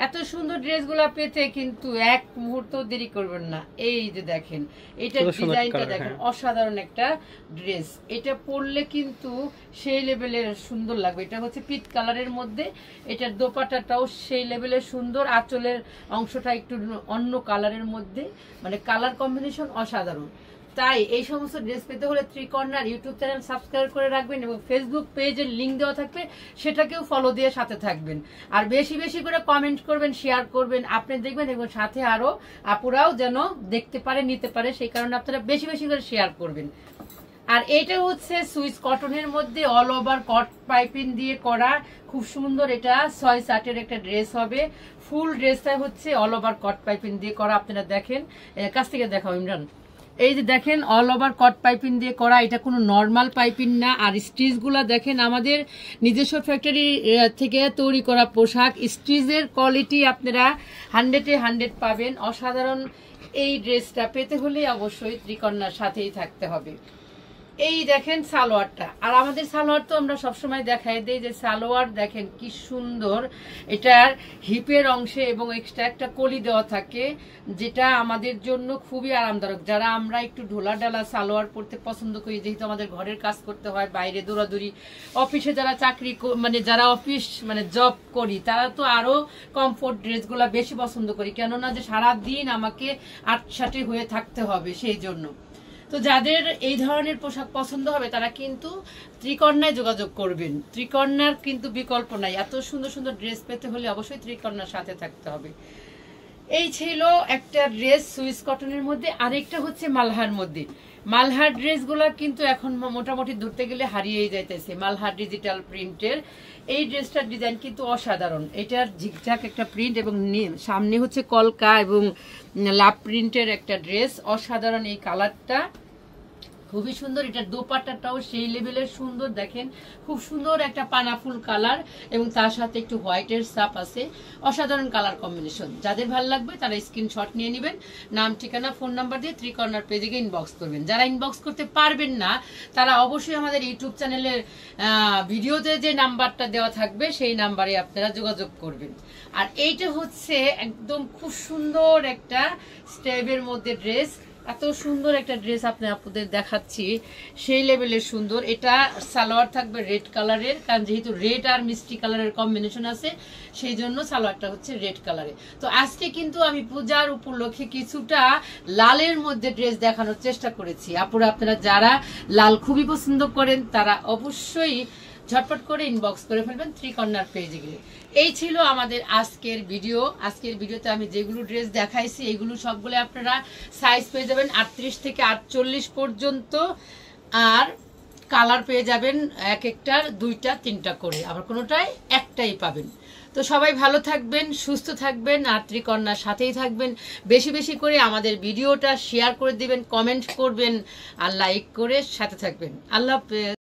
এত সুন্দর ড্রেসগুলো পেতে কিন্তু এক মুহূর্ত দেরি করবেন না। এই যে দেখেন, এটা ডিজাইনটা দেখেন, অসাধারণ একটা ড্রেস। এটা পরলে কিন্তু সেই লেভেলের সুন্দর লাগবে। এটা হচ্ছে পিট কালারের মধ্যে, এটার দোপাট্টাটাও সেই লেভেলের সুন্দর, আঁচলের অংশটা একটু অন্য কালারের মধ্যে, মানে কালার কম্বিনেশন অসাধারণ। তাই এই সমস্ত ড্রেস পেতে হলে ত্রিকর্ণার ইউটিউব চ্যানেল সাবস্ক্রাইব করে রাখবেন এবং ফেসবুক পেজের লিঙ্ক দেওয়া থাকবে, সেটাকেও ফলো দিয়ে সাথে থাকবেন। আর বেশি বেশি করে কমেন্ট করবেন, শেয়ার করবেন, আপনি দেখবেন এবং সাথে আরো আপুরাও যেন দেখতে পারে, নিতে পারে, সেই কারণে আপনারা বেশি বেশি করে শেয়ার করবেন। আর এটা হচ্ছে সুইস কটনের মধ্যে অল ওভার কট পাইপিং দিয়ে করা, খুব সুন্দর। এটা 6/7 একটা ড্রেস হবে। ফুল ড্রেসটা হচ্ছে অল ওভার কট পাইপিং দিয়ে করা। আপনারা দেখেন, কাছ থেকে দেখাও ইমরান। এই যে দেখেন, অল ওভার কট পাইপিং দিয়ে করা, এটা কোনো নর্মাল পাইপিং না। আর স্টিচগুলা দেখেন, আমাদের নিজস্ব ফ্যাক্টরি থেকে তৈরি করা পোশাক, স্টিচের কোয়ালিটি আপনারা 100-এ 100 পাবেন। অসাধারণ এই ড্রেসটা পেতে হলে অবশ্যই ত্রিকর্ণার সাথেই থাকতে হবে। এই দেখেন সালোয়ারটা, আর আমাদের সালোয়ার তো আমরা সবসময় দেখাই দেই যে সালোয়ার দেখেন কি সুন্দর। এটার হিপের অংশে এবং এক্সট্রা একটা কলি দেওয়া থাকে, যেটা আমাদের জন্য খুবই আরামদায়ক। যারা আমরা একটু ঢোলা ডালা সালোয়ার পরতে পছন্দ করি, যেহেতু আমাদের ঘরের কাজ করতে হয়, বাইরে দৌড়াদৌড়ি, অফিসে যারা চাকরি মানে যারা অফিস মানে জব করি, তারা তো আরো কমফোর্ট ড্রেসগুলো বেশি পছন্দ করি, কেননা যে সারাদিন আমাকে আটসাটে হয়ে থাকতে হবে, সেই জন্য। তো যাদের এই ধরনের পোশাক পছন্দ হবে তারা কিন্তু ত্রিকর্ণায় যোগাযোগ করবেন। ত্রিকর্ণার কিন্তু বিকল্প নাই। এত সুন্দর সুন্দর ড্রেস পেতে হলে অবশ্যই ত্রিকর্ণার সাথে থাকতে হবে। এই ছিল একটা ড্রেস সুইস কটনের মধ্যে। আরেকটা হচ্ছে মালহার মধ্যে। মালহার ড্রেসগুলো কিন্তু এখন মোটামুটি ধরতে গেলে হারিয়েই যাইতেছে। মালহার ডিজিটাল প্রিন্টের এই ড্রেসটার ডিজাইন কিন্তু অসাধারণ। এটার ঝিকঝাক একটা প্রিন্ট এবং সামনে হচ্ছে কলকা এবং লাভ প্রিন্টের একটা ড্রেস। অসাধারণ এই কালারটা, খুবই সুন্দর। এটার দোপাট্টাটাও সেই লেভেলের সুন্দর। দেখেন, খুব সুন্দর একটা পানাফুল কালার এবং তার সাথে একটু হোয়াইটের ছাপ আছে। অসাধারণ কালার কম্বিনেশন। যাদের ভালো লাগবে তারা স্ক্রিনশট নিয়ে নেবেন, নাম ঠিকানা ফোন নাম্বার দিয়ে ত্রিকর্ণার পেজে গিয়ে ইনবক্স করবেন। যারা ইনবক্স করতে পারবেন না তারা অবশ্যই আমাদের ইউটিউব চ্যানেলের ভিডিওতে যে নাম্বারটা দেওয়া থাকবে সেই নাম্বারে আপনারা যোগাযোগ করবেন। আর এইটা হচ্ছে একদম খুব সুন্দর একটা স্টেপের মধ্যে ড্রেস। এত সুন্দর একটা ড্রেস আপনাদের দেখাচ্ছি, সেই লেভেলের সুন্দর। এটা সালোয়ার থাকবে রেড কালারের, কারণ যেহেতু রেড আর মিষ্টি কালারের কম্বিনেশন আছে, সেই জন্য সালোয়ারটা হচ্ছে রেড কালারে। তো আজকে কিন্তু আমি পূজার উপলক্ষে কিছুটা লালের মধ্যে ড্রেস দেখানোর চেষ্টা করেছি। আপুরা আপনারা যারা লাল খুবই পছন্দ করেন তারা অবশ্যই ঝটপট করে ইনবক্স করে ফেলবেন ত্রিকর্ণার পেজে গিয়ে। এই ছিল আমাদের আজকের ভিডিও। আজকের ভিডিওতে আমি যেগুলো ড্রেস দেখাইছি এগুলো সবগুলো আপনারা সাইজ পেয়ে যাবেন 38 থেকে 48 পর্যন্ত। আর কালার পেয়ে যাবেন এক একটার 2টা 3টা করে, আবার কোনোটায় একটাই পাবেন। তো সবাই ভালো থাকবেন, সুস্থ থাকবেন, আর ত্রিকর্ণার সাথেই থাকবেন। বেশি বেশি করে আমাদের ভিডিওটা শেয়ার করে দিবেন, কমেন্ট করবেন আর লাইক করে সাথে থাকবেন। আল্লাহ হাফেজ।